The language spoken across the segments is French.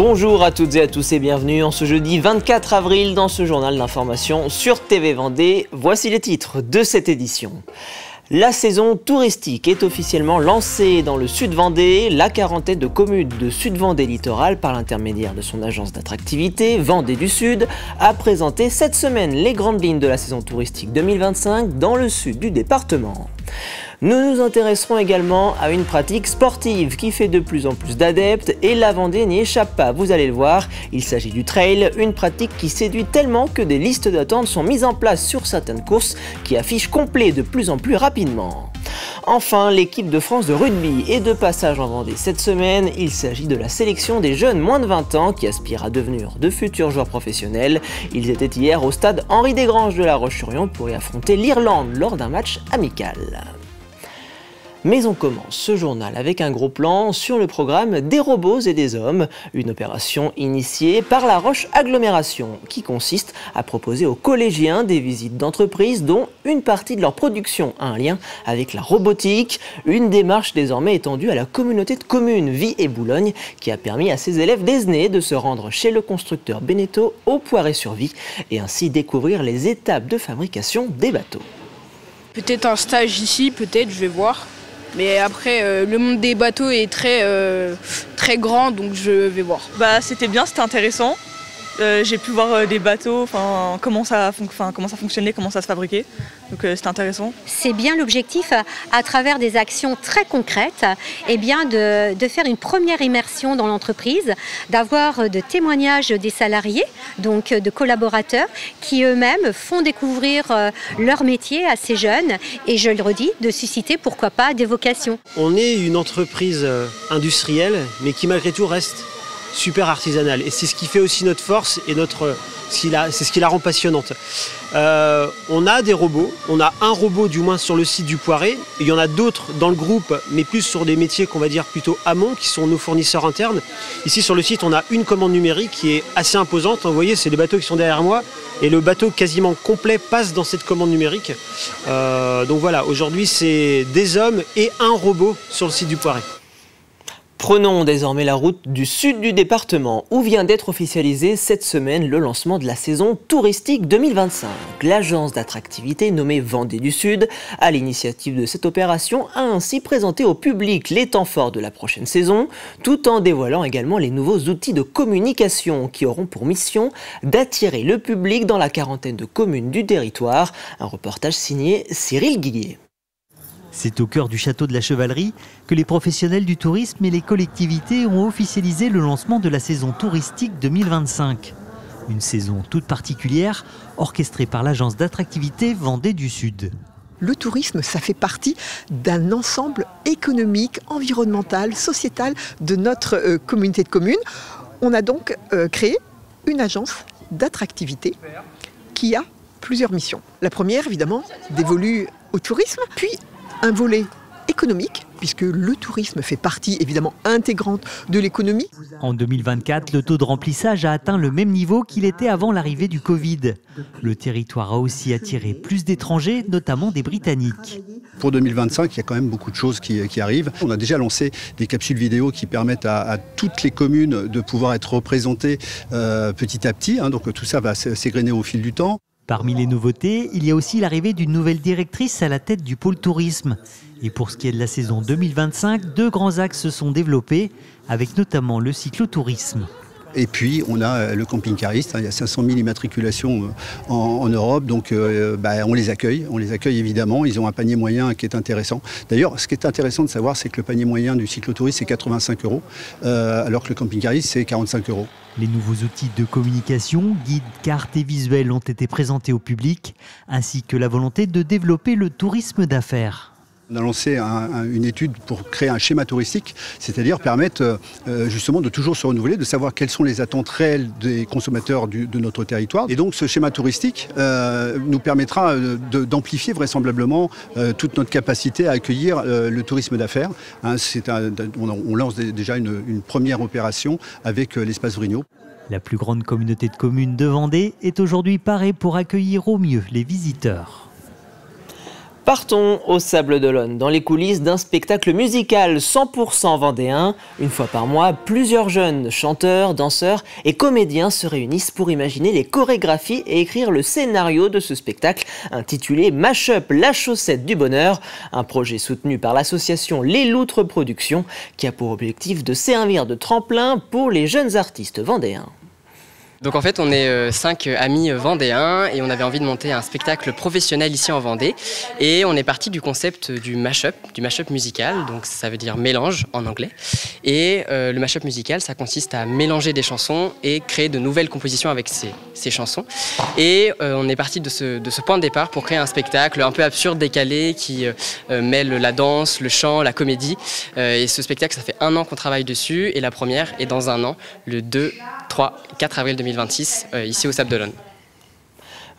Bonjour à toutes et à tous et bienvenue en ce jeudi 24 avril dans ce journal d'information sur TV Vendée. Voici les titres de cette édition. La saison touristique est officiellement lancée dans le Sud Vendée. La quarantaine de communes de Sud Vendée Littoral, par l'intermédiaire de son agence d'attractivité Vendée du Sud, a présenté cette semaine les grandes lignes de la saison touristique 2025 dans le sud du département. Nous nous intéresserons également à une pratique sportive qui fait de plus en plus d'adeptes et la Vendée n'y échappe pas, vous allez le voir. Il s'agit du trail, une pratique qui séduit tellement que des listes d'attente sont mises en place sur certaines courses qui affichent complet de plus en plus rapidement. Enfin, l'équipe de France de rugby est de passage en Vendée cette semaine. Il s'agit de la sélection des jeunes moins de 20 ans qui aspirent à devenir de futurs joueurs professionnels. Ils étaient hier au stade Henri Desgranges de La Roche-sur-Yon pour y affronter l'Irlande lors d'un match amical. Mais on commence ce journal avec un gros plan sur le programme des robots et des hommes, une opération initiée par La Roche Agglomération qui consiste à proposer aux collégiens des visites d'entreprise dont une partie de leur production a un lien avec la robotique, une démarche désormais étendue à la communauté de communes Vie et Boulogne qui a permis à ses élèves d'Esnay de se rendre chez le constructeur Beneteau au Poiré-sur-Vie et ainsi découvrir les étapes de fabrication des bateaux. Peut-être un stage ici, peut-être, je vais voir. Mais après, le monde des bateaux est très grand, donc je vais voir. C'était bien, c'était intéressant. J'ai pu voir des bateaux, comment ça fonctionnait, comment ça se fabriquait. Donc c'était intéressant. C'est bien l'objectif, à travers des actions très concrètes, de faire une première immersion dans l'entreprise, d'avoir de témoignages des salariés, donc de collaborateurs, qui eux-mêmes font découvrir leur métier à ces jeunes et, je le redis, de susciter, pourquoi pas, des vocations. On est une entreprise industrielle, mais qui malgré tout reste super artisanale. Et c'est ce qui fait aussi notre force et c'est ce qui la rend passionnante. On a des robots, on a un robot du moins sur le site du Poiré. Il y en a d'autres dans le groupe, mais plus sur des métiers qu'on va dire plutôt amont, qui sont nos fournisseurs internes. Ici sur le site, on a une commande numérique qui est assez imposante. Vous voyez, c'est les bateaux qui sont derrière moi. Et le bateau quasiment complet passe dans cette commande numérique. Donc voilà, aujourd'hui c'est des hommes et un robot sur le site du Poiré. Prenons désormais la route du sud du département où vient d'être officialisé cette semaine le lancement de la saison touristique 2025. L'agence d'attractivité nommée Vendée du Sud, à l'initiative de cette opération, a ainsi présenté au public les temps forts de la prochaine saison, tout en dévoilant également les nouveaux outils de communication qui auront pour mission d'attirer le public dans la quarantaine de communes du territoire. Un reportage signé Cyril Guillet. C'est au cœur du château de la Chevalerie que les professionnels du tourisme et les collectivités ont officialisé le lancement de la saison touristique 2025. Une saison toute particulière, orchestrée par l'agence d'attractivité Vendée du Sud. Le tourisme, ça fait partie d'un ensemble économique, environnemental, sociétal de notre communauté de communes. On a donc créé une agence d'attractivité qui a plusieurs missions. La première, évidemment, dévolue au tourisme, puis un volet économique, puisque le tourisme fait partie évidemment intégrante de l'économie. En 2024, le taux de remplissage a atteint le même niveau qu'il était avant l'arrivée du Covid. Le territoire a aussi attiré plus d'étrangers, notamment des Britanniques. Pour 2025, il y a quand même beaucoup de choses qui arrivent. On a déjà lancé des capsules vidéo qui permettent à toutes les communes de pouvoir être représentées petit à petit. Donc tout ça va s'égrener au fil du temps. Parmi les nouveautés, il y a aussi l'arrivée d'une nouvelle directrice à la tête du pôle tourisme. Et pour ce qui est de la saison 2025, 2 grands axes se sont développés, avec notamment le cyclotourisme. Et puis on a le camping-cariste, il y a 500 000 immatriculations en Europe, donc on les accueille évidemment, ils ont un panier moyen qui est intéressant. D'ailleurs, ce qui est intéressant de savoir, c'est que le panier moyen du cyclotouriste c'est 85 €, alors que le camping-cariste c'est 45 €. Les nouveaux outils de communication, guides, cartes et visuels ont été présentés au public, ainsi que la volonté de développer le tourisme d'affaires. On a lancé une étude pour créer un schéma touristique, c'est-à-dire permettre justement de toujours se renouveler, de savoir quelles sont les attentes réelles des consommateurs de notre territoire. Et donc ce schéma touristique nous permettra d'amplifier vraisemblablement toute notre capacité à accueillir le tourisme d'affaires. On lance déjà une première opération avec l'espace Vrigno. La plus grande communauté de communes de Vendée est aujourd'hui parée pour accueillir au mieux les visiteurs. Partons au Sables d'Olonne, dans les coulisses d'un spectacle musical 100% vendéen. Une fois par mois, plusieurs jeunes chanteurs, danseurs et comédiens se réunissent pour imaginer les chorégraphies et écrire le scénario de ce spectacle intitulé Mash-up, la chaussette du bonheur, un projet soutenu par l'association Les Loutres Productions qui a pour objectif de servir de tremplin pour les jeunes artistes vendéens. Donc en fait on est 5 amis vendéens et on avait envie de monter un spectacle professionnel ici en Vendée et on est parti du concept du mash-up musical, donc ça veut dire mélange en anglais, et le mash-up musical ça consiste à mélanger des chansons et créer de nouvelles compositions avec ces chansons, et on est parti de ce point de départ pour créer un spectacle un peu absurde, décalé, qui mêle la danse, le chant, la comédie, et ce spectacle ça fait 1 an qu'on travaille dessus et la première est dans 1 an, le 2, 3, 4 avril 2026, ici au Sables d'Olonne.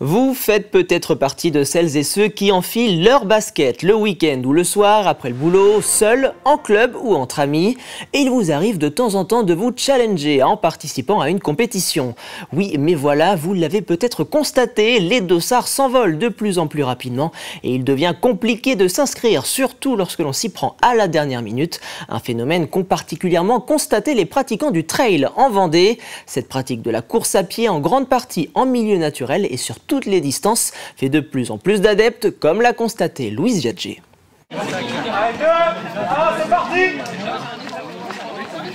Vous faites peut-être partie de celles et ceux qui enfilent leur basket le week-end ou le soir après le boulot, seul, en club ou entre amis. Et il vous arrive de temps en temps de vous challenger en participant à une compétition. Oui, mais voilà, vous l'avez peut-être constaté, les dossards s'envolent de plus en plus rapidement et il devient compliqué de s'inscrire, surtout lorsque l'on s'y prend à la dernière minute. Un phénomène qu'ont particulièrement constaté les pratiquants du trail en Vendée. Cette pratique de la course à pied en grande partie en milieu naturel et sur toutes les distances fait de plus en plus d'adeptes, comme l'a constaté Louise Viadger.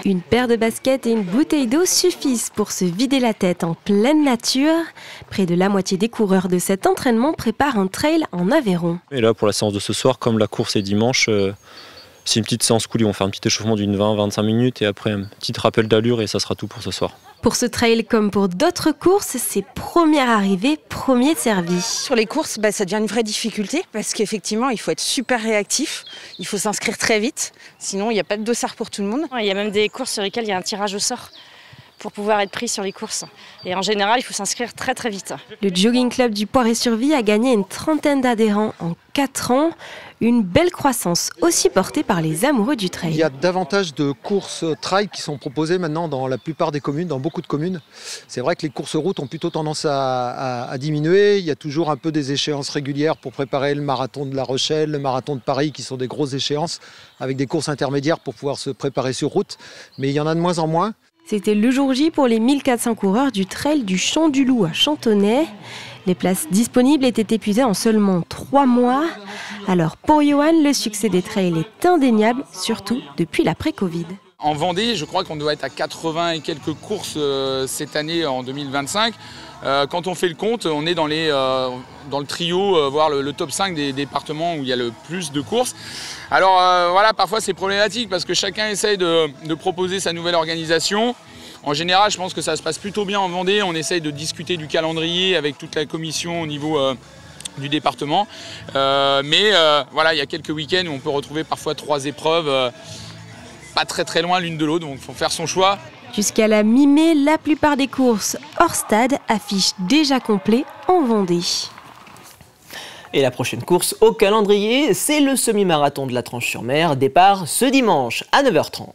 Une paire de baskets et une bouteille d'eau suffisent pour se vider la tête en pleine nature. Près de la moitié des coureurs de cet entraînement préparent un trail en Aveyron. Et là, pour la séance de ce soir, comme la course est dimanche, c'est une petite séance coulis. On fait un petit échauffement d'une 20-25 minutes et après un petit rappel d'allure et ça sera tout pour ce soir. Pour ce trail comme pour d'autres courses, c'est première arrivée, premier servi. Sur les courses, ça devient une vraie difficulté parce qu'effectivement, il faut être super réactif, il faut s'inscrire très vite, sinon il n'y a pas de dossard pour tout le monde. Il y a même des courses sur lesquelles il y a un tirage au sort pour pouvoir être pris sur les courses. Et en général, il faut s'inscrire très très vite. Le Jogging Club du Poiré-sur-Vie a gagné une trentaine d'adhérents en 4 ans. Une belle croissance aussi portée par les amoureux du trail. Il y a davantage de courses trail qui sont proposées maintenant dans la plupart des communes, dans beaucoup de communes. C'est vrai que les courses routes ont plutôt tendance à diminuer. Il y a toujours un peu des échéances régulières pour préparer le marathon de La Rochelle, le marathon de Paris, qui sont des grosses échéances avec des courses intermédiaires pour pouvoir se préparer sur route. Mais il y en a de moins en moins. C'était le jour J pour les 1400 coureurs du trail du Champ du Loup à Chantonnay. Les places disponibles étaient épuisées en seulement 3 mois. Alors pour Johan, le succès des trails est indéniable, surtout depuis l'après-Covid. En Vendée, je crois qu'on doit être à 80 et quelques courses cette année en 2025. Quand on fait le compte, on est dans le trio, voire le top 5 des départements où il y a le plus de courses. Alors voilà, parfois c'est problématique parce que chacun essaye de proposer sa nouvelle organisation. En général, je pense que ça se passe plutôt bien en Vendée. On essaye de discuter du calendrier avec toute la commission au niveau du département. Mais voilà, il y a quelques week-ends où on peut retrouver parfois 3 épreuves, pas très loin l'une de l'autre, donc il faut faire son choix. Jusqu'à la mi-mai, la plupart des courses hors stade affichent déjà complet en Vendée. Et la prochaine course au calendrier, c'est le semi-marathon de la Tranche-sur-Mer, départ ce dimanche à 9h30.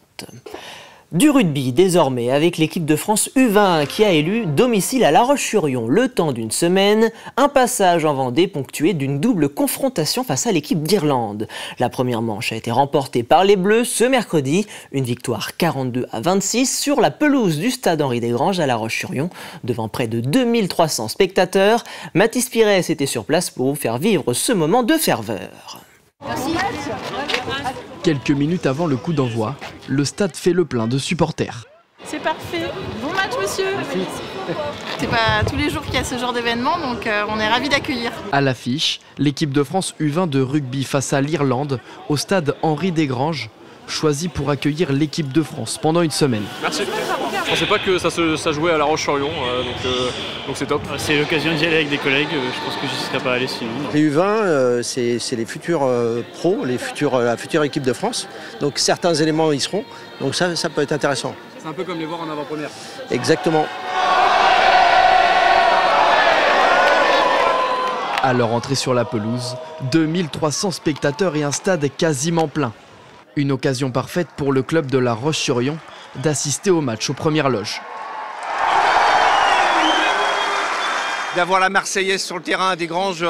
Du rugby désormais avec l'équipe de France U20 qui a élu domicile à La Roche-sur-Yon le temps d'une semaine, un passage en Vendée ponctué d'une double confrontation face à l'équipe d'Irlande. La première manche a été remportée par les Bleus ce mercredi, une victoire 42-26 sur la pelouse du stade Henri-Desgranges à La Roche-sur-Yon devant près de 2300 spectateurs. Mathis Pires était sur place pour vous faire vivre ce moment de ferveur. Merci. Quelques minutes avant le coup d'envoi, le stade fait le plein de supporters. C'est parfait. Bon match, monsieur. C'est pas tous les jours qu'il y a ce genre d'événement, donc on est ravis d'accueillir. À l'affiche, l'équipe de France U20 de rugby face à l'Irlande au stade Henri-Desgranges, choisie pour accueillir l'équipe de France pendant une semaine. Merci. Je pensais pas que ça jouait à La Roche-sur-Yon, donc c'est top. C'est l'occasion d'y aller avec des collègues, je pense que je ne serais pas allé sinon. Les U20, c'est les futurs pros, la future équipe de France. Donc certains éléments y seront, donc ça peut être intéressant. C'est un peu comme les voir en avant-première. Exactement. À leur entrée sur la pelouse, 2300 spectateurs et un stade quasiment plein. Une occasion parfaite pour le club de La Roche-sur-Yon – d'assister au match aux premières loges. 1-0 D'avoir la Marseillaise sur le terrain à Desgranges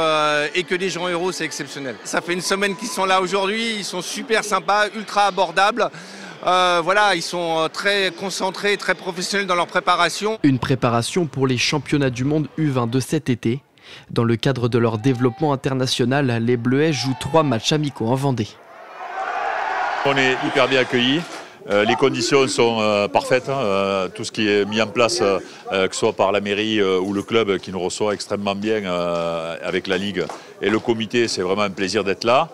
et que des gens heureux, c'est exceptionnel. Ça fait une semaine qu'ils sont là aujourd'hui, ils sont super sympas, ultra abordables. Voilà, ils sont très concentrés, très professionnels dans leur préparation. Une préparation pour les championnats du monde U20 de cet été. Dans le cadre de leur développement international, les Bleuets jouent 3 matchs amicaux en Vendée. On est hyper bien accueillis. Les conditions sont parfaites, tout ce qui est mis en place, que ce soit par la mairie ou le club qui nous reçoit extrêmement bien avec la Ligue et le comité, c'est vraiment un plaisir d'être là.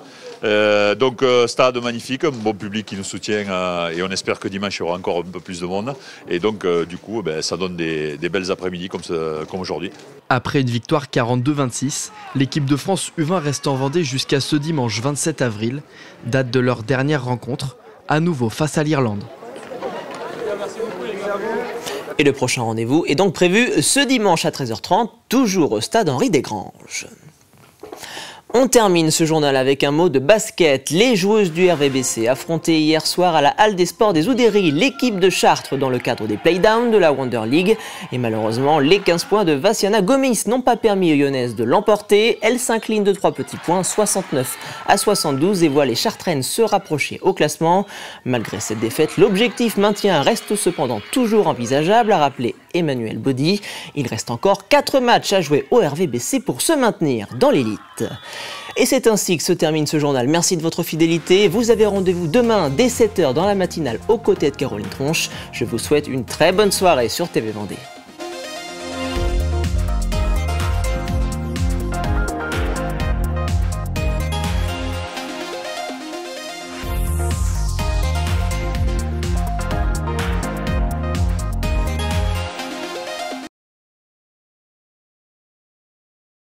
Donc stade magnifique, un bon public qui nous soutient et on espère que dimanche il y aura encore un peu plus de monde. Et donc du coup ça donne des belles après-midi comme aujourd'hui. Après une victoire 42-26, l'équipe de France U20 reste en Vendée jusqu'à ce dimanche 27 avril, date de leur dernière rencontre, à nouveau face à l'Irlande. Et le prochain rendez-vous est donc prévu ce dimanche à 13h30, toujours au stade Henri Desgranges. On termine ce journal avec un mot de basket. Les joueuses du RVBC affrontaient hier soir à la Halle des Sports des Oudéry l'équipe de Chartres dans le cadre des playdowns de la Wonder League. Et malheureusement, les 15 points de Vassiana Gomis n'ont pas permis aux Lyonnaises de l'emporter. Elles s'inclinent de 3 petits points, 69-72, et voient les Chartraines se rapprocher au classement. Malgré cette défaite, l'objectif maintien reste cependant toujours envisageable, a rappelé Emmanuel Baudy. Il reste encore 4 matchs à jouer au RVBC pour se maintenir dans l'élite. Et c'est ainsi que se termine ce journal. Merci de votre fidélité. Vous avez rendez-vous demain dès 7h dans la matinale aux côtés de Caroline Tronche. Je vous souhaite une très bonne soirée sur TV Vendée.